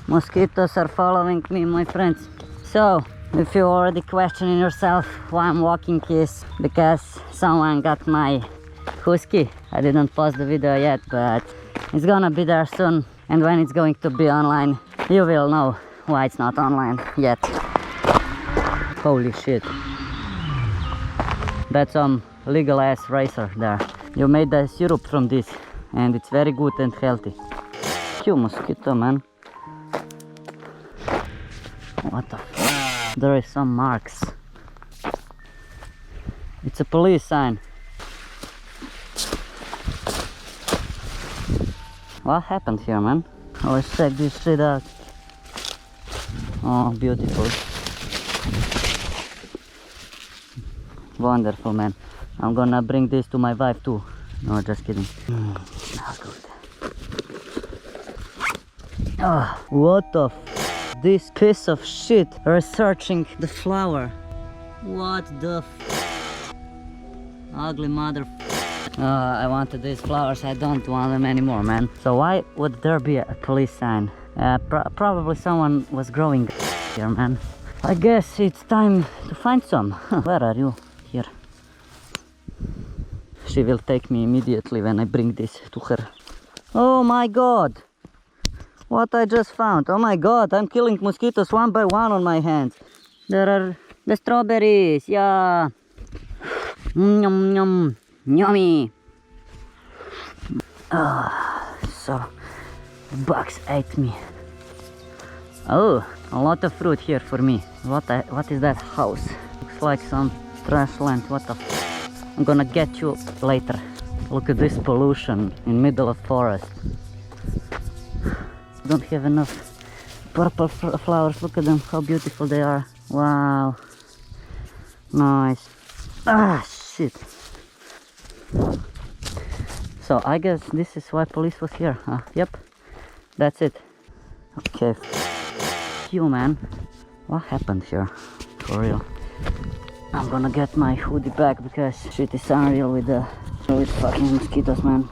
Mosquitoes are following me, my friends. So, if you're already questioning yourself why I'm walking, is because someone got my husky. I didn't post the video yet, but it's gonna be there soon. And when it's going to be online, you will know why it's not online yet. Holy shit. That's some legal ass racer there. You made the syrup from this and it's very good and healthy. Cute mosquito, man. What the f? There is some marks. It's a police sign. What happened here, man? Let's check this shit out. Oh, beautiful. Wonderful, man. I'm gonna bring this to my wife too. No, just kidding. Smells good. Oh, what the f? This piece of shit researching the flower. What the f? Ugly mother f. I wanted these flowers, I don't want them anymore, man. So why would there be a police sign? Probably someone was growing here, man. I guess it's time to find some. Where are you? Here. She will take me immediately when I bring this to her. Oh my god! What I just found. Oh my god, I'm killing mosquitoes one by one on my hands. There are the strawberries, yeah. Yum yum, yummy. So bugs ate me. Oh, a lot of fruit here for me. What is that house? Looks like some trash land. What the f? I'm gonna get you later. Look at this pollution in middle of forest. Don't have enough purple flowers. Look at them, how beautiful they are. Wow, nice. Ah, shit. So I guess this is why police was here. Yep, that's it. Okay, you, man. What happened here? For real. I'm gonna get my hoodie back because shit is unreal with fucking mosquitoes, man.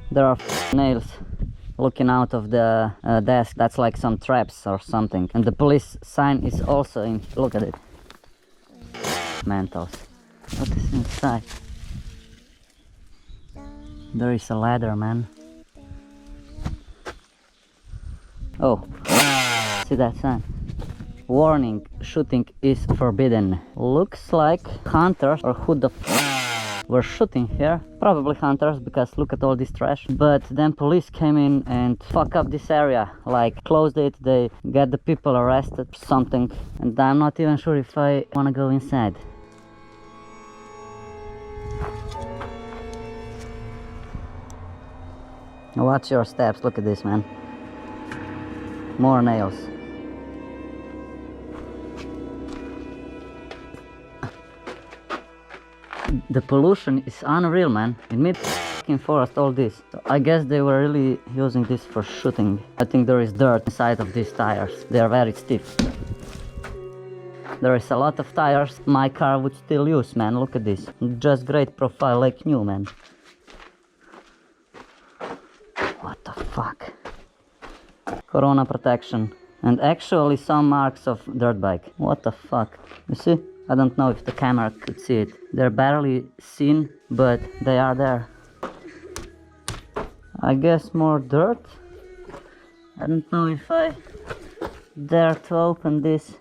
There are nails looking out of the desk. That's like some traps or something. And the police sign is also in. Look at it. Mentals. What is inside? There is a ladder, man. Oh, see that sign? Warning, shooting is forbidden. Looks like hunters or who the f were shooting here. Probably hunters, because look at all this trash. But then police came in and fuck up this area. Like closed it, they got the people arrested, something. And I'm not even sure if I wanna go inside. Watch your steps, look at this, man. More nails. The pollution is unreal, man. In mid-fucking forest, all this. So I guess they were really using this for shooting. I think there is dirt inside of these tires. They are very stiff. There is a lot of tires my car would still use, man. Look at this. Just great profile, like new, man. What the fuck? Corona protection. And actually some marks of dirt bike. What the fuck? You see? I don't know if the camera could see it. They're barely seen, but they are there. I guess more dirt. I don't know if I dare to open this.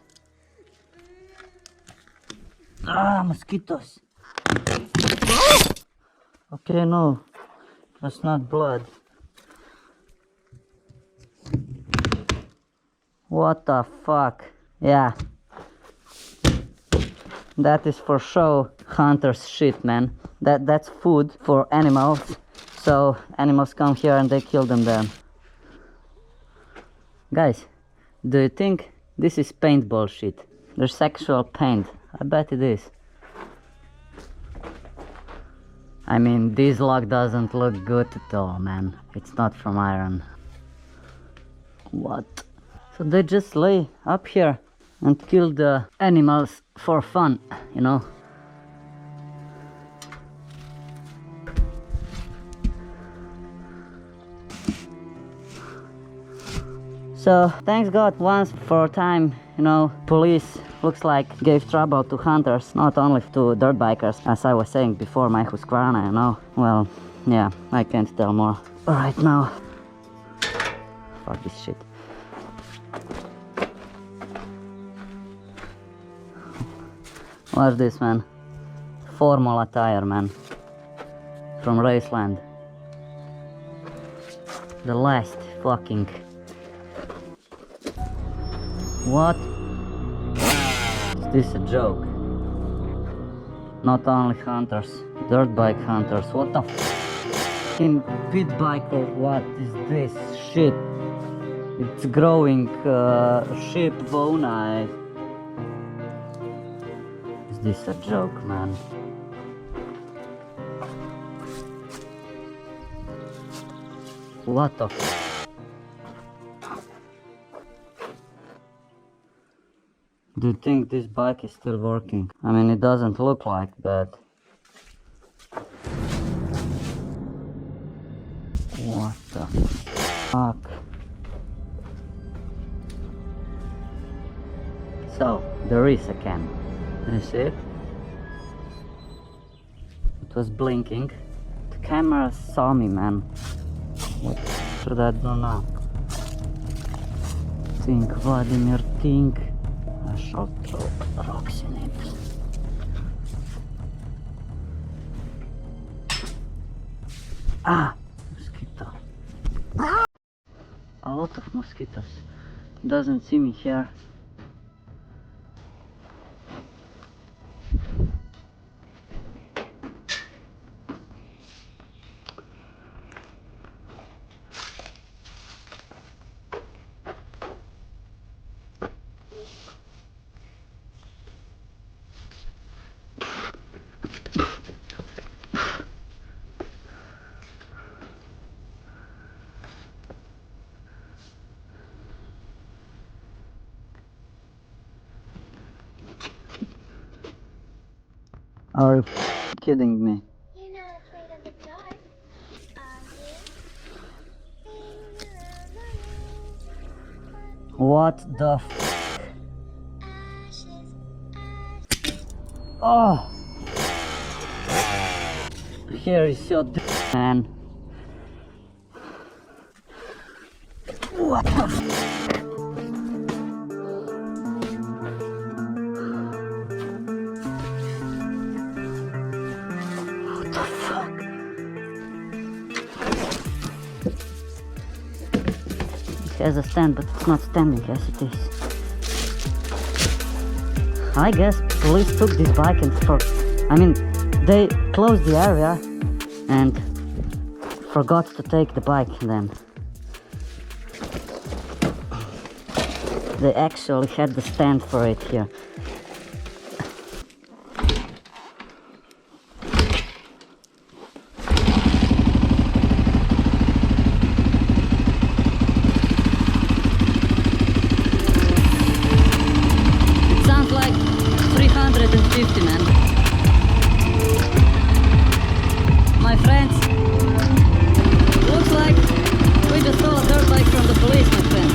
Ah, mosquitoes. Okay, no. That's not blood. What the fuck? Yeah. That is for sure hunter's shit, man. That's food for animals. So animals come here and they kill them then. Guys, do you think this is paintball shit? There's sexual paint. I bet it is. I mean, this lock doesn't look good at all, man. It's not from iron. What? So they just lay up here and kill the animals for fun, you know? So thanks God once for a time, you know, police looks like gave trouble to hunters, not only to dirt bikers, as I was saying before, my Husqvarna, you know. Well, yeah, I can't tell more right now. Fuck this shit. What's this, man? Formula tire, man. From Raceland. The last fucking... What? Is this a joke? Not only hunters, dirt bike hunters. What the fucking pit biker? What is this shit? It's growing sheep bone. Is this a joke, man? What the f? Do you think this bike is still working? I mean, it doesn't look like, but... What the fuck? So, there is a cam. You see it? It was blinking. The camera saw me, man. What should I do now? Think, Vladimir, think. I shall throw rocks in it. Ah! Mosquito. A lot of mosquitoes. Doesn't see me here. Are you kidding me? You're not afraid of the dark, are you? What the f? Oh! Here is your d, man. What the f? What the fuck? It has a stand, but it's not standing as it is. I guess police took this bike and they closed the area and forgot to take the bike then. They actually had the stand for it here. Sounds like 350, man. My friends, looks like we just stole a dirt bike from the police, my friends.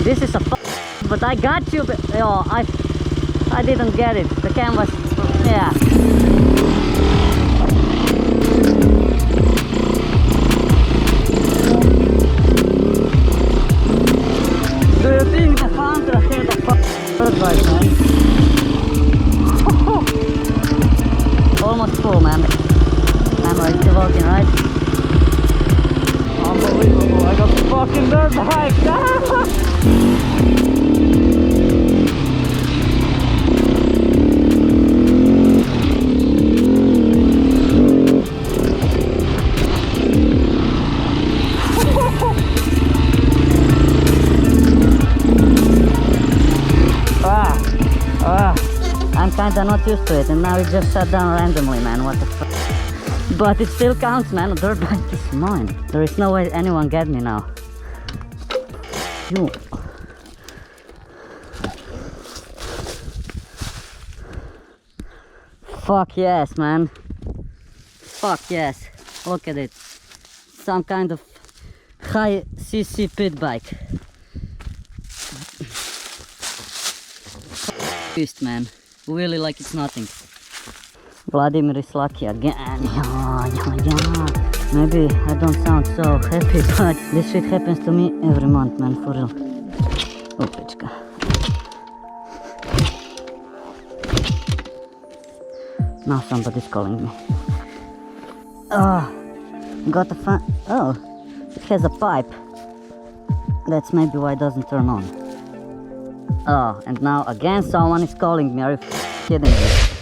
This is a but I got you, but oh, I didn't get it. The cam was, yeah. Do you think the hunter had a bird bike, man? Almost full, man. Camera is still working, right? Unbelievable, I got fucking dirt bike! Ah! I'm kinda not used to it, and now it just shut down randomly, man. What the fuck? But it still counts, man. A dirt bike is mine. There is no way anyone get me now. You. Fuck yes, man. Fuck yes. Look at it. Some kind of high cc pit bike. Beast, man. Really like it's nothing. Vladimir is lucky again. Yeah. Maybe I don't sound so happy, but this shit happens to me every month, man, for real. Oh, pička. Now somebody's calling me. Oh, got a fan. Oh, it has a pipe. That's maybe why it doesn't turn on. Oh, and now again someone is calling me. Are you kidding me?